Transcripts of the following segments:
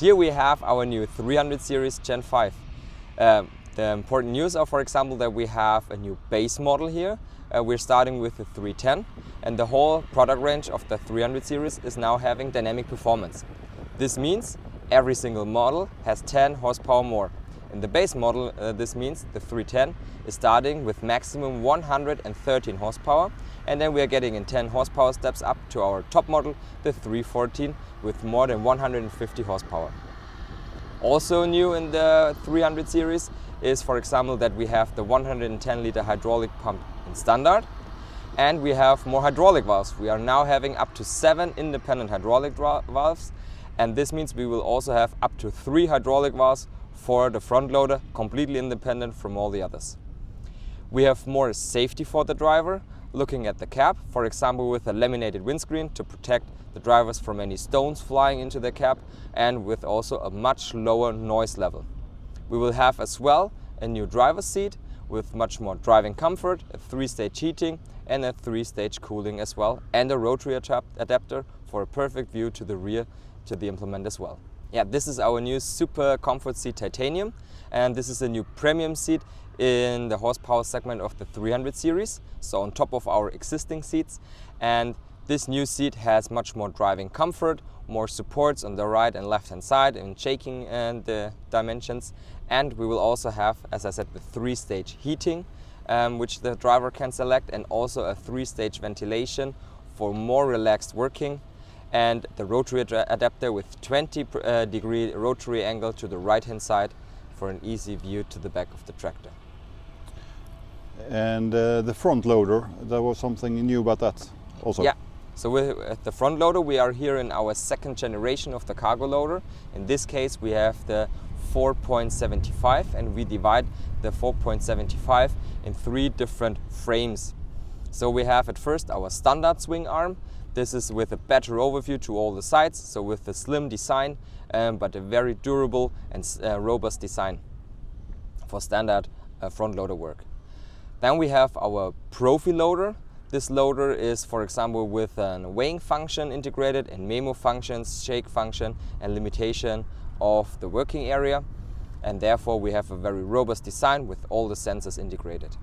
Here we have our new 300 series Gen 5. The important news are, for example, that we have a new base model here. We're starting with the 310, and the whole product range of the 300 series is now having dynamic performance. This means every single model has 10 horsepower more. In the base model, this means the 310 is starting with maximum 113 horsepower, and then we are getting in 10 horsepower steps up to our top model, the 314, with more than 150 horsepower. Also new in the 300 series is, for example, that we have the 110-liter hydraulic pump in standard, and we have more hydraulic valves. We are now having up to 7 independent hydraulic valves, and this means we will also have up to 3 hydraulic valves for the front loader, completely independent from all the others. We have more safety for the driver, looking at the cab, for example with a laminated windscreen to protect the drivers from any stones flying into the cab, and with also a much lower noise level. We will have as well a new driver's seat with much more driving comfort, a 3-stage heating and a 3-stage cooling as well, and a rotary adapter for a perfect view to the rear to the implement as well. Yeah, this is our new Super Comfort Seat Titanium, and this is a new premium seat in the horsepower segment of the 300 series, so on top of our existing seats. And this new seat has much more driving comfort, more supports on the right and left hand side in shaking and the dimensions, and we will also have, as I said, the 3-stage heating, which the driver can select, and also a 3-stage ventilation for more relaxed working, and the rotary adapter with 20-degree rotary angle to the right hand side for an easy view to the back of the tractor. And the front loader, there was something new about that also? Yeah, so with the front loader we are here in our 2nd generation of the cargo loader. In this case we have the 4.75, and we divide the 4.75 in 3 different frames. So we have at first our standard swing arm. This is with a better overview to all the sides, so with a slim design, but a very durable and robust design for standard front loader work. Then we have our Profi loader. This loader is, for example, with a weighing function integrated and memo functions, shake function and limitation of the working area, and therefore we have a very robust design with all the sensors integrated.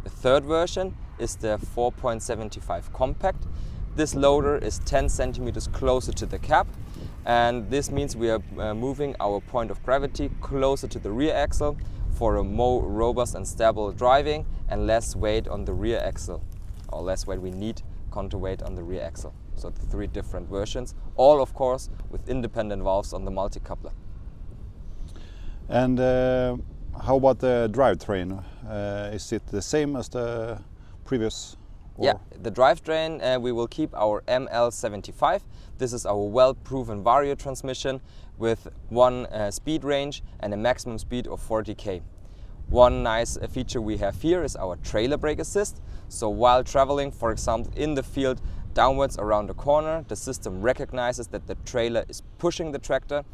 The 3rd version is the 4.75 compact. This loader is 10 centimeters closer to the cab, and this means we are moving our point of gravity closer to the rear axle for a more robust and stable driving and less weight on the rear axle, or less weight we need counterweight on the rear axle. So the 3 different versions, all of course with independent valves on the multi-coupler. And how about the drivetrain? Is it the same as the previous? Yeah, the drivetrain, we will keep our ML75. This is our well-proven Vario transmission with 1 speed range and a maximum speed of 40 km. One nice feature we have here is our trailer brake assist. So while traveling, for example, in the field downwards around the corner, the system recognizes that the trailer is pushing the tractor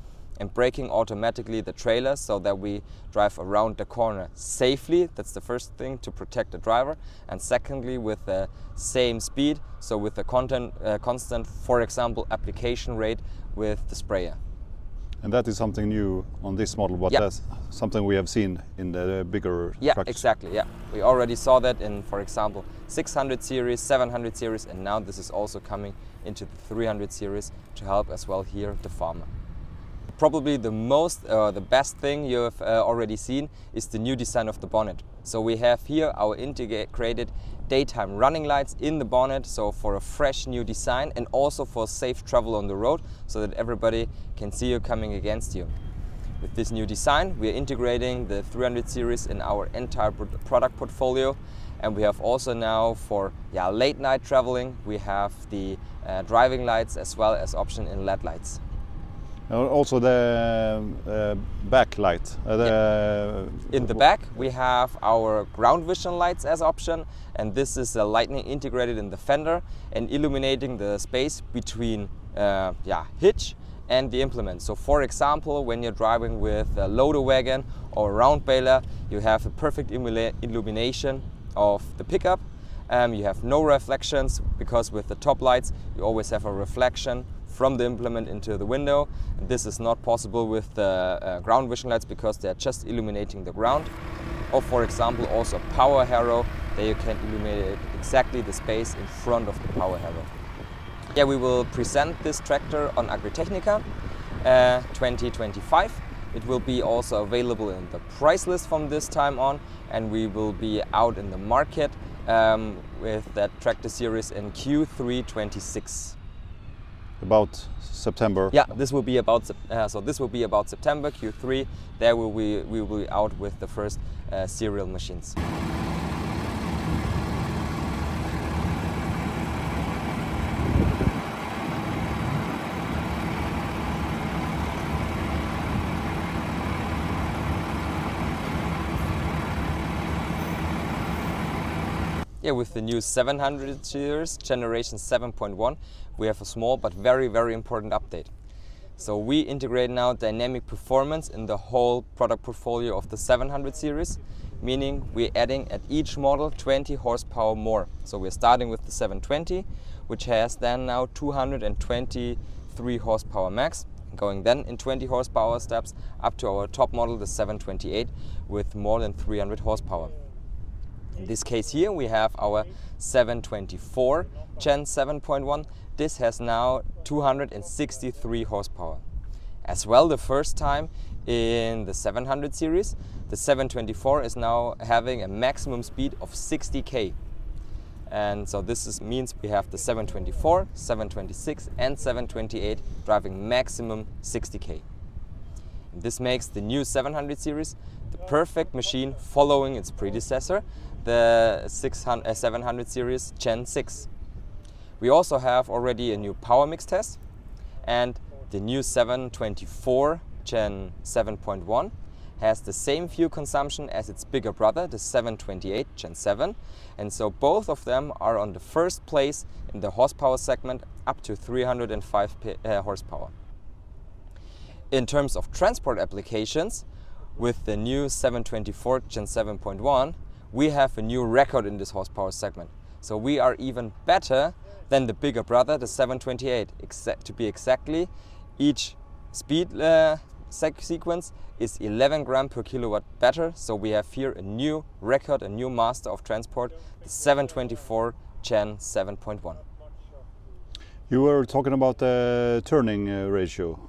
and braking automatically the trailer, so that we drive around the corner safely. That's the first thing, to protect the driver, and secondly with the same speed, so with the constant, for example, application rate with the sprayer. And that is something new on this model, but that's something we have seen in the bigger trucks. Yeah, exactly. Yeah, we already saw that in, for example, 600 series, 700 series, and now this is also coming into the 300 series to help as well here the farmer. Probably the best thing you have already seen is the new design of the bonnet. So we have here our integrated daytime running lights in the bonnet, so for a fresh new design and also for safe travel on the road, so that everybody can see you coming against you. With this new design we are integrating the 300 series in our entire product portfolio, and we have also now for late night traveling we have the driving lights as well as option in LED lights. Also the backlight. In the back we have our ground vision lights as option, and this is a lightning integrated in the fender and illuminating the space between hitch and the implement. So for example, when you're driving with a loader wagon or a round baler, you have a perfect illumination of the pickup. You have no reflections, because with the top lights you always have a reflection from the implement into the window. And this is not possible with the ground vision lights because they are just illuminating the ground. Or for example also a power harrow, there you can illuminate exactly the space in front of the power harrow. Yeah, we will present this tractor on Agritechnica 2025. It will be also available in the price list from this time on, and we will be out in the market with that tractor series in Q3 26. About September? Yeah, this will be about September, Q3. There we will be out with the first serial machines. Yeah, with the new 700 series, generation 7.1, we have a small but very, very important update. So we integrate now dynamic performance in the whole product portfolio of the 700 series, meaning we're adding at each model 20 horsepower more. So we're starting with the 720, which has then now 223 horsepower max, going then in 20 horsepower steps up to our top model, the 728, with more than 300 horsepower. In this case here we have our 724 Gen 7.1. This has now 263 horsepower. As well, the first time in the 700 series, the 724 is now having a maximum speed of 60 km. And so this means we have the 724, 726 and 728 driving maximum 60 km. This makes the new 700 series the perfect machine following its predecessor, the 700 series Gen 6. We also have already a new power mix test, and the new 724 Gen 7.1 has the same fuel consumption as its bigger brother, the 728 Gen 7, and so both of them are on the first place in the horsepower segment up to 305 horsepower. In terms of transport applications, with the new 724 Gen 7.1, we have a new record in this horsepower segment. So we are even better than the bigger brother, the 728. To be exactly, each speed sequence is 11 grams per kilowatt better. So we have here a new record, a new master of transport, the 724 Gen 7.1. You were talking about the turning ratio.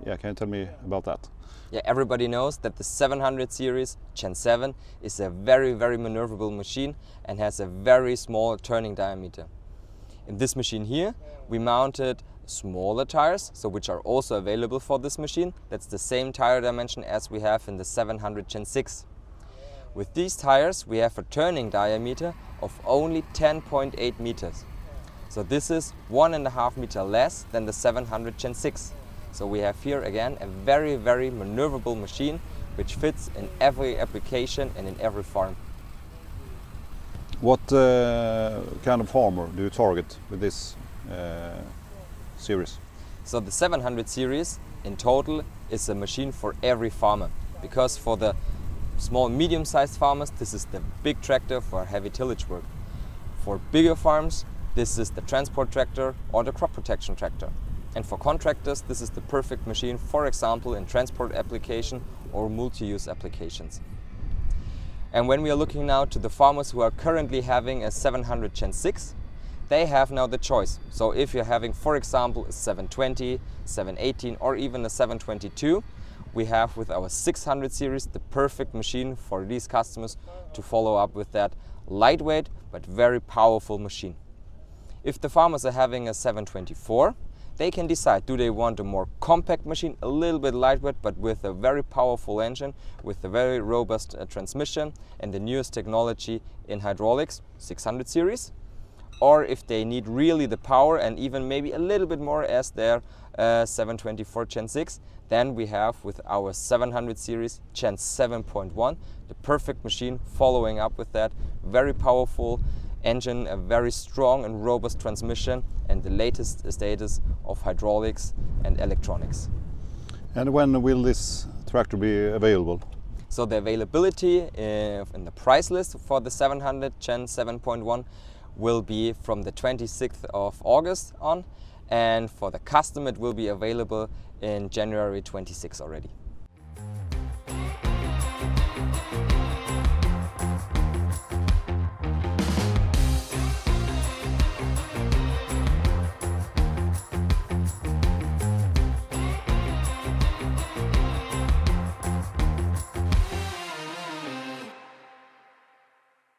Yeah, can you tell me about that? Yeah, everybody knows that the 700 series Gen 7 is a very, very maneuverable machine and has a very small turning diameter. In this machine here, we mounted smaller tires, so which are also available for this machine. That's the same tire dimension as we have in the 700 Gen 6. With these tires, we have a turning diameter of only 10.8 meters. So this is 1.5 meters less than the 700 Gen 6. So we have here again a very, very maneuverable machine which fits in every application and in every farm. What kind of farmer do you target with this series? So the 700 series in total is a machine for every farmer, because for the small medium-sized farmers this is the big tractor for heavy tillage work. For bigger farms this is the transport tractor or the crop protection tractor. And for contractors, this is the perfect machine, for example, in transport application or multi-use applications. And when we are looking now to the farmers who are currently having a 700 Gen 6, they have now the choice. So if you're having, for example, a 720, 718 or even a 722, we have with our 600 series the perfect machine for these customers to follow up with that lightweight but very powerful machine. If the farmers are having a 724, they can decide, do they want a more compact machine, a little bit lightweight, but with a very powerful engine, with a very robust transmission and the newest technology in hydraulics, 600 series. Or if they need really the power and even maybe a little bit more as their 724 Gen 6, then we have with our 700 series Gen 7.1 the perfect machine following up with that very powerful engine, a very strong and robust transmission and the latest status of hydraulics and electronics. And when will this tractor be available? So the availability in the price list for the 700 Gen 7.1 will be from the 26th of August on, and for the custom it will be available in January 26 already.